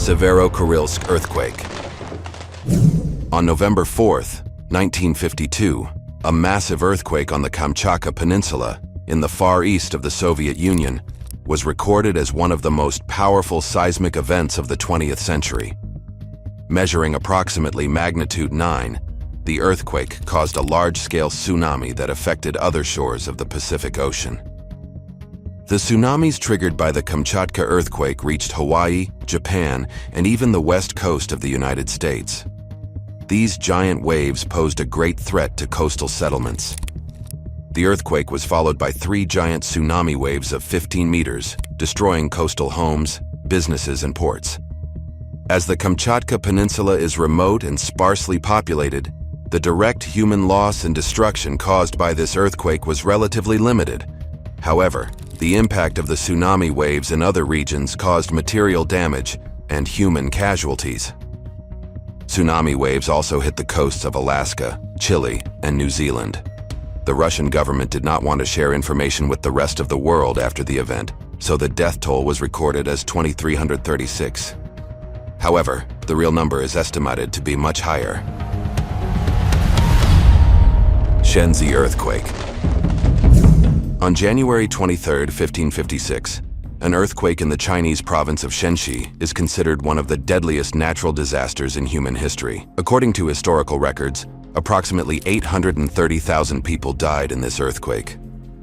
Severokurilsk earthquake. On November 4th, 1952, a massive earthquake on the Kamchatka Peninsula, in the far east of the Soviet Union, was recorded as one of the most powerful seismic events of the 20th century. Measuring approximately magnitude 9, the earthquake caused a large-scale tsunami that affected other shores of the Pacific Ocean. The tsunamis triggered by the Kamchatka earthquake reached Hawaii, Japan, and even the west coast of the United States. These giant waves posed a great threat to coastal settlements. The earthquake was followed by 3 giant tsunami waves of 15 meters, destroying coastal homes, businesses, and ports. As the Kamchatka Peninsula is remote and sparsely populated, the direct human loss and destruction caused by this earthquake was relatively limited. However, the impact of the tsunami waves in other regions caused material damage and human casualties. Tsunami waves also hit the coasts of Alaska, Chile, and New Zealand. The Russian government did not want to share information with the rest of the world after the event, so the death toll was recorded as 2,336. However, the real number is estimated to be much higher. Shenzi earthquake. On January 23, 1556, an earthquake in the Chinese province of Shenxi is considered one of the deadliest natural disasters in human history. According to historical records, approximately 830,000 people died in this earthquake.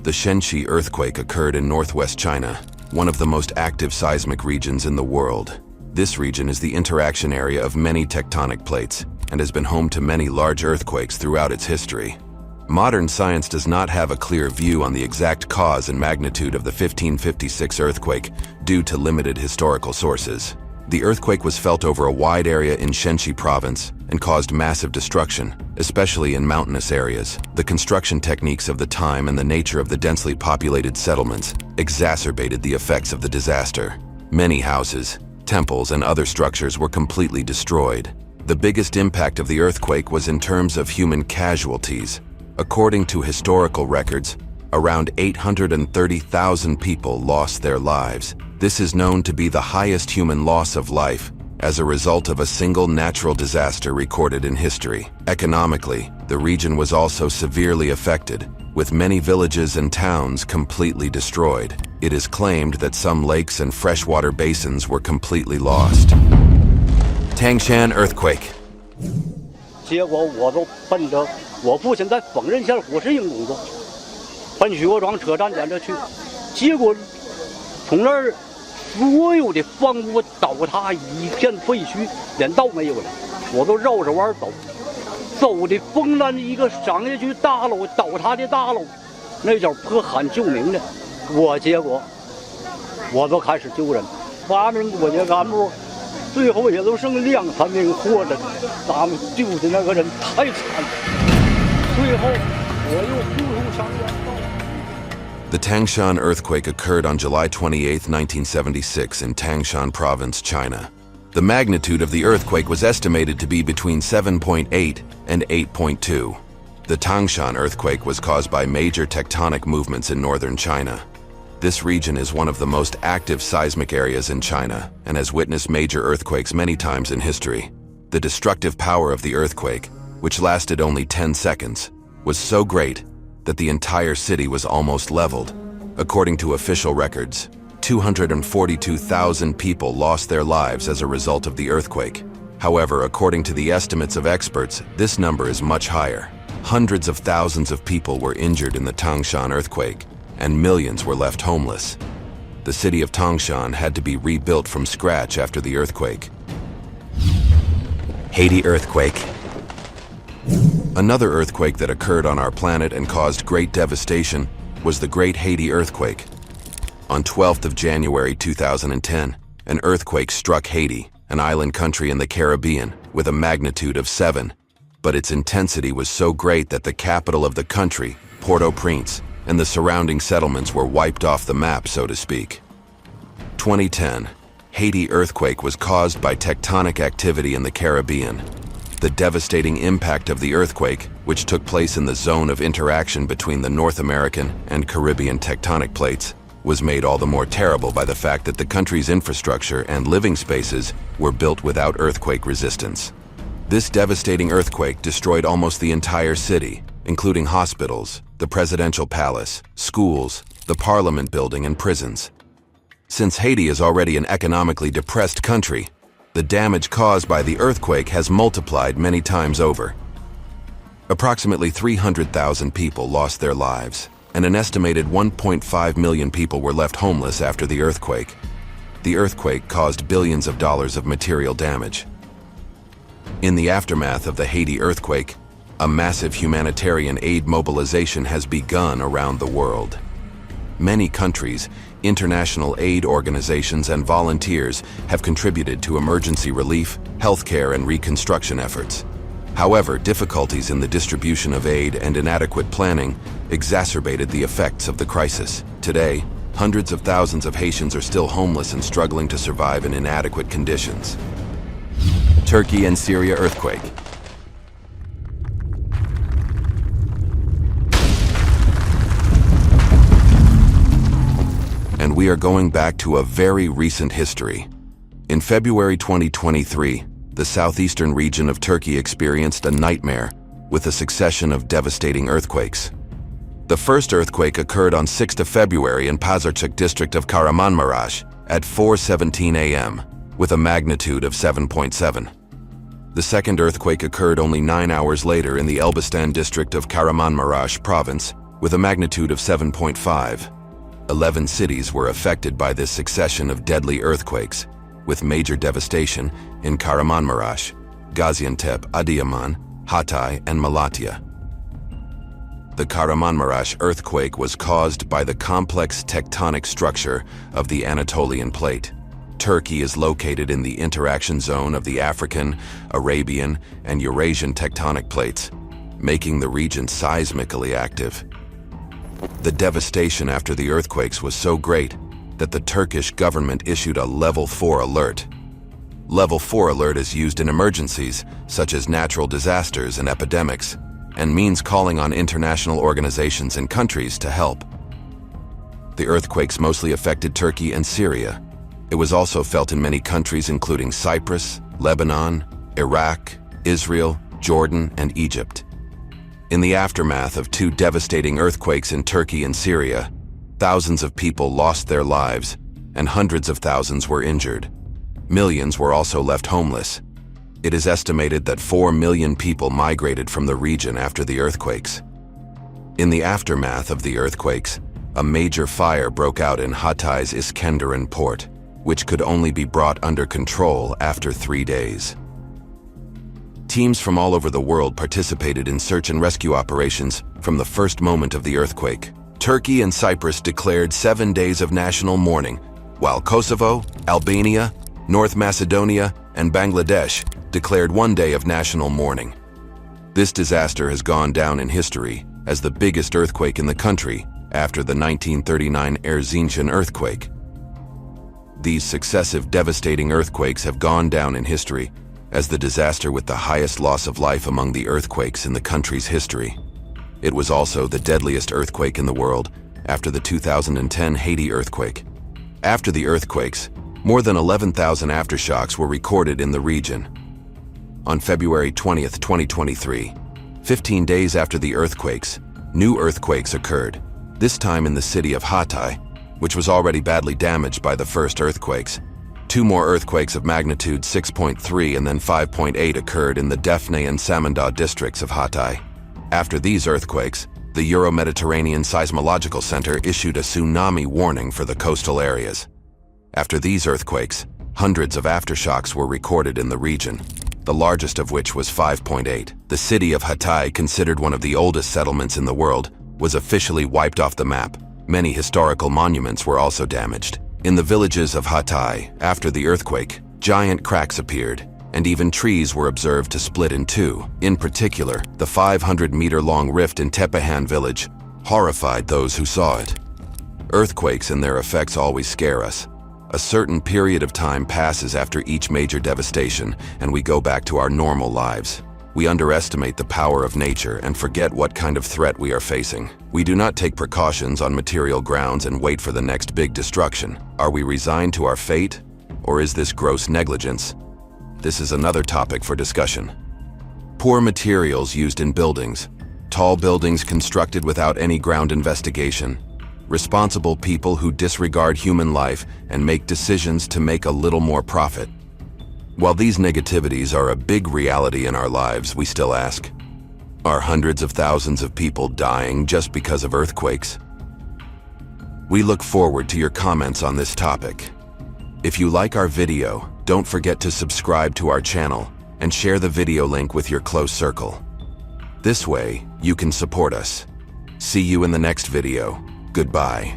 The Shenxi earthquake occurred in northwest China, one of the most active seismic regions in the world. This region is the interaction area of many tectonic plates and has been home to many large earthquakes throughout its history. Modern science does not have a clear view on the exact cause and magnitude of the 1556 earthquake due to limited historical sources. The earthquake was felt over a wide area in Shenxi province and caused massive destruction, especially in mountainous areas. The construction techniques of the time and the nature of the densely populated settlements exacerbated the effects of the disaster. Many houses, temples, and other structures were completely destroyed. The biggest impact of the earthquake was in terms of human casualties. According to historical records, around 830,000 people lost their lives. This is known to be the highest human loss of life as a result of a single natural disaster recorded in history. Economically, the region was also severely affected, with many villages and towns completely destroyed. It is claimed that some lakes and freshwater basins were completely lost. Tangshan earthquake. 结果我都奔着我父亲在缝纫线火石营工作，奔许国庄车站沿着去，结果从那儿所有的房屋倒塌，一片废墟，连道没有了，我都绕着弯走，走的风兰一个上下去大楼倒塌的大楼，那叫破喊救命的，结果我都开始救人，8名国家干部。 最后也都剩2、3名活着，咱们救的那个人太惨了。最后我又护送上院。The Tangshan earthquake occurred on July 28, 1976 in Tangshan Province, China. The magnitude of the earthquake was estimated to be between 7.8 and 8.2. The Tangshan earthquake was caused by major tectonic movements in northern China. This region is one of the most active seismic areas in China and has witnessed major earthquakes many times in history. The destructive power of the earthquake, which lasted only 10 seconds, was so great that the entire city was almost leveled. According to official records, 242,000 people lost their lives as a result of the earthquake. However, according to the estimates of experts, this number is much higher. Hundreds of thousands of people were injured in the Tangshan earthquake, and millions were left homeless. The city of Tangshan had to be rebuilt from scratch after the earthquake. Haiti earthquake. Another earthquake that occurred on our planet and caused great devastation was the Great Haiti earthquake. On 12th of January 2010, an earthquake struck Haiti, an island country in the Caribbean, with a magnitude of 7. But its intensity was so great that the capital of the country, Port-au-Prince, and the surrounding settlements were wiped off the map, so to speak. 2010, Haiti earthquake was caused by tectonic activity in the Caribbean. The devastating impact of the earthquake, which took place in the zone of interaction between the North American and Caribbean tectonic plates, was made all the more terrible by the fact that the country's infrastructure and living spaces were built without earthquake resistance. This devastating earthquake destroyed almost the entire city, including hospitals, the presidential palace, schools, the parliament building, and prisons. Since Haiti is already an economically depressed country, the damage caused by the earthquake has multiplied many times over. Approximately 300,000 people lost their lives, and an estimated 1.5 million people were left homeless after the earthquake. The earthquake caused billions of dollars of material damage. In the aftermath of the Haiti earthquake, a massive humanitarian aid mobilization has begun around the world. Many countries, international aid organizations, and volunteers have contributed to emergency relief, healthcare, and reconstruction efforts. However, difficulties in the distribution of aid and inadequate planning exacerbated the effects of the crisis. Today, hundreds of thousands of Haitians are still homeless and struggling to survive in inadequate conditions. Turkey and Syria earthquake. And we are going back to a very recent history. In February 2023, the southeastern region of Turkey experienced a nightmare with a succession of devastating earthquakes. The first earthquake occurred on 6th of February in Pazarcık district of Kahramanmaraş at 4:17 a.m. with a magnitude of 7.7. The second earthquake occurred only 9 hours later in the Elbistan district of Kahramanmaraş province with a magnitude of 7.5. 11 cities were affected by this succession of deadly earthquakes, with major devastation in Kahramanmaraş, Gaziantep, Adıyaman, Hatay, and Malatya. The Kahramanmaraş earthquake was caused by the complex tectonic structure of the Anatolian plate. Turkey is located in the interaction zone of the African, Arabian, and Eurasian tectonic plates, making the region seismically active. The devastation after the earthquakes was so great that the Turkish government issued a Level 4 alert. Level 4 alert is used in emergencies, such as natural disasters and epidemics, and means calling on international organizations and countries to help. The earthquakes mostly affected Turkey and Syria. It was also felt in many countries including Cyprus, Lebanon, Iraq, Israel, Jordan, and Egypt. In the aftermath of two devastating earthquakes in Turkey and Syria, thousands of people lost their lives and hundreds of thousands were injured. Millions were also left homeless. It is estimated that 4 million people migrated from the region after the earthquakes. In the aftermath of the earthquakes, a major fire broke out in Hatay's Iskenderun port, which could only be brought under control after 3 days. Teams from all over the world participated in search and rescue operations from the first moment of the earthquake. Turkey and Cyprus declared 7 days of national mourning, while Kosovo, Albania, North Macedonia, and Bangladesh declared 1 day of national mourning. This disaster has gone down in history as the biggest earthquake in the country after the 1939 Erzincan earthquake. These successive devastating earthquakes have gone down in history as the disaster with the highest loss of life among the earthquakes in the country's history. It was also the deadliest earthquake in the world after the 2010 Haiti earthquake. After the earthquakes, more than 11,000 aftershocks were recorded in the region. On February 20th, 2023, 15 days after the earthquakes, new earthquakes occurred, this time in the city of Hatay, which was already badly damaged by the first earthquakes. 2 more earthquakes of magnitude 6.3 and then 5.8 occurred in the Defne and Samandağ districts of Hatay. After these earthquakes, the Euro-Mediterranean Seismological Center issued a tsunami warning for the coastal areas. After these earthquakes, hundreds of aftershocks were recorded in the region, the largest of which was 5.8. The city of Hatay, considered one of the oldest settlements in the world, was officially wiped off the map. Many historical monuments were also damaged. In the villages of Hatay, after the earthquake, giant cracks appeared, and even trees were observed to split in two. In particular, the 500-meter-long rift in Tepehan village horrified those who saw it. Earthquakes and their effects always scare us. A certain period of time passes after each major devastation, and we go back to our normal lives. We underestimate the power of nature and forget what kind of threat we are facing. We do not take precautions on material grounds and wait for the next big destruction. Are we resigned to our fate, or is this gross negligence? This is another topic for discussion. Poor materials used in buildings. Tall buildings constructed without any ground investigation. Responsible people who disregard human life and make decisions to make a little more profit. While these negativities are a big reality in our lives, we still ask, are hundreds of thousands of people dying just because of earthquakes? We look forward to your comments on this topic. If you like our video, don't forget to subscribe to our channel and share the video link with your close circle. This way, you can support us. See you in the next video. Goodbye.